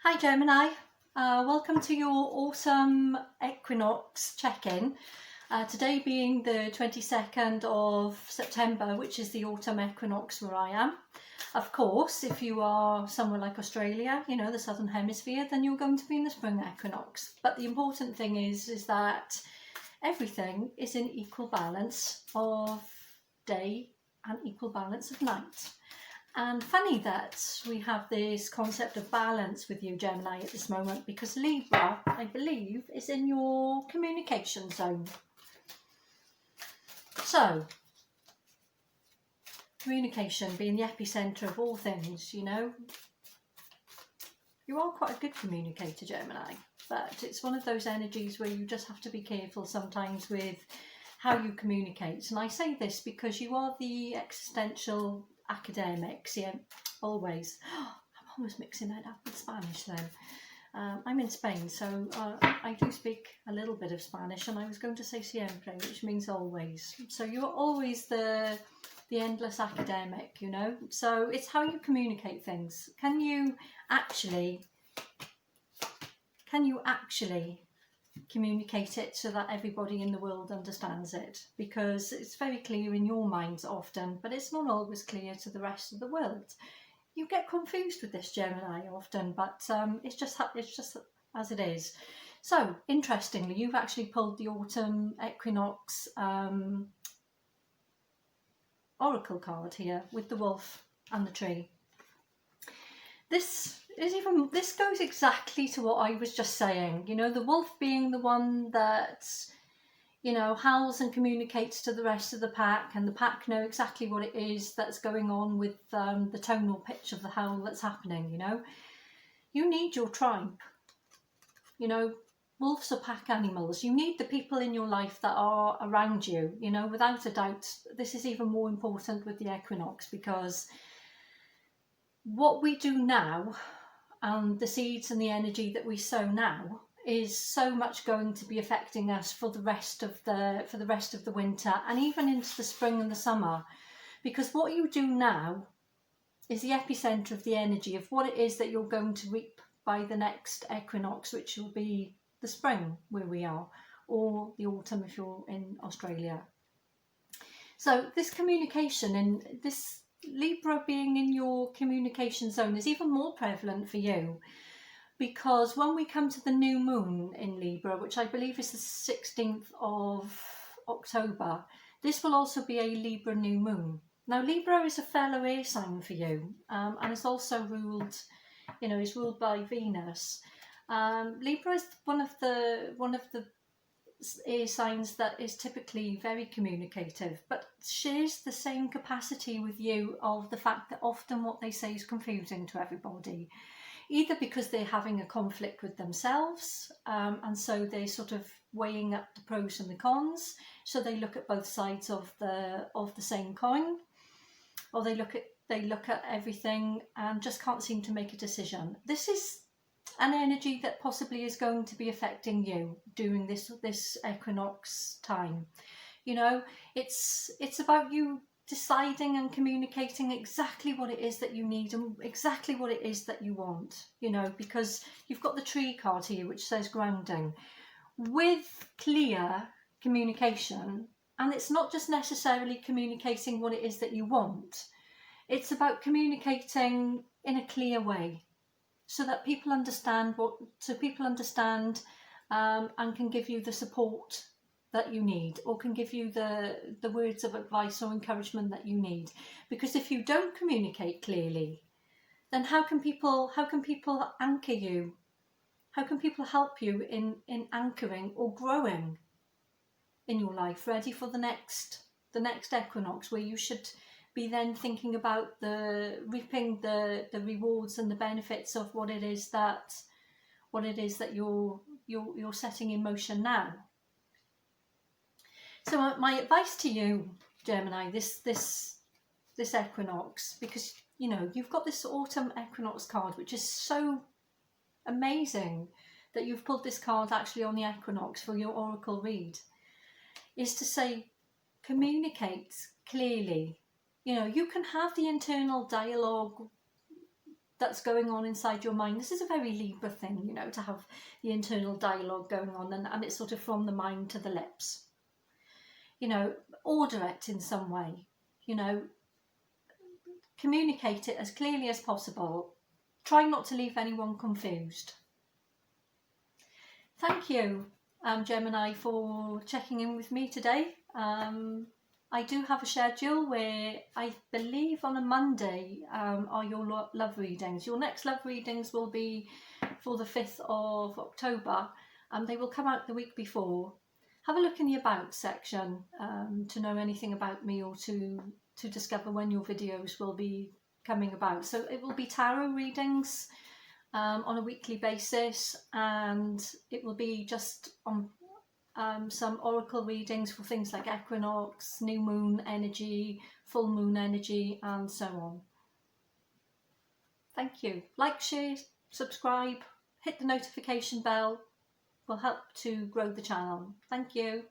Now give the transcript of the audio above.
Hi Gemini, welcome to your autumn equinox check-in. Today being the 22nd of September, which is the autumn equinox where I am. Of course, if you are somewhere like Australia, you know, the southern hemisphere, then you're going to be in the spring equinox. But the important thing is that everything is in equal balance of day and equal balance of night. And funny that we have this concept of balance with you, Gemini, at this moment, because Libra, I believe, is in your communication zone. So, communication being the epicenter of all things, you know. You are quite a good communicator, Gemini, but it's one of those energies where you just have to be careful sometimes with how you communicate. And I say this because you are the existential academics, yeah, always. I'm almost mixing it up with Spanish then. I'm in Spain, so I do speak a little bit of Spanish, and I was going to say siempre, which means always. So you're always the endless academic, you know. So it's how you communicate things. Can you actually communicate it so that everybody in the world understands it? Because it's very clear in your minds often, but it's not always clear to the rest of the world. You get confused with this, Gemini, often, but it's just as it is. So interestingly, you've actually pulled the autumn equinox oracle card here with the wolf and the tree. This goes exactly to what I was just saying. You know, the wolf being the one that, you know, howls and communicates to the rest of the pack, and the pack know exactly what it is that's going on with the tonal pitch of the howl that's happening. You know, you need your tribe. You know, wolves are pack animals. You need the people in your life that are around you. You know, without a doubt, this is even more important with the equinox, because what we do now and the seeds and the energy that we sow now is so much going to be affecting us for the rest of the winter and even into the spring and the summer, because what you do now is the epicenter of the energy of what it is that you're going to reap by the next equinox, which will be the spring where we are, or the autumn if you're in Australia. So this communication and this Libra being in your communication zone is even more prevalent for you, because when we come to the new moon in Libra, which I believe is the 16th of October, this will also be a Libra new moon. Now, Libra is a fellow air sign for you, and it's also ruled, you know, it's ruled by Venus. Libra is one of the air signs that is typically very communicative, but shares the same capacity with you of the fact that often what they say is confusing to everybody, either because they're having a conflict with themselves, and so they're sort of weighing up the pros and the cons, so they look at both sides of the same coin, or they look at everything and just can't seem to make a decision. This is an energy that possibly is going to be affecting you during this equinox time. You know, it's about you deciding and communicating exactly what it is that you need and exactly what it is that you want, you know, because you've got the tree card here which says grounding. With clear communication, and it's not just necessarily communicating what it is that you want, it's about communicating in a clear way, so that people understand and can give you the support that you need, or can give you the words of advice or encouragement that you need. Because if you don't communicate clearly, then how can people anchor you? How can people help you in anchoring or growing in your life, ready for the next equinox, where you should be then thinking about reaping the rewards and the benefits of what it is that you're setting in motion now. So my advice to you, Gemini, this equinox, because you know you've got this autumn equinox card, which is so amazing that you've pulled this card actually on the equinox for your oracle read, is to say, communicate clearly. You know, you can have the internal dialogue that's going on inside your mind. This is a very Libra thing, you know, to have the internal dialogue going on, and it's sort of from the mind to the lips. You know, order it in some way, you know, communicate it as clearly as possible. Try not to leave anyone confused. Thank you, Gemini, for checking in with me today. I do have a schedule where I believe on a Monday are your love readings. Your next love readings will be for the 5th of October. They will come out the week before. Have a look in the About section to know anything about me, or to discover when your videos will be coming about. So it will be tarot readings on a weekly basis, and it will be just on some oracle readings for things like equinox, new moon energy, full moon energy, and so on. Thank you. Like, share, subscribe, hit the notification bell. Will help to grow the channel. Thank you.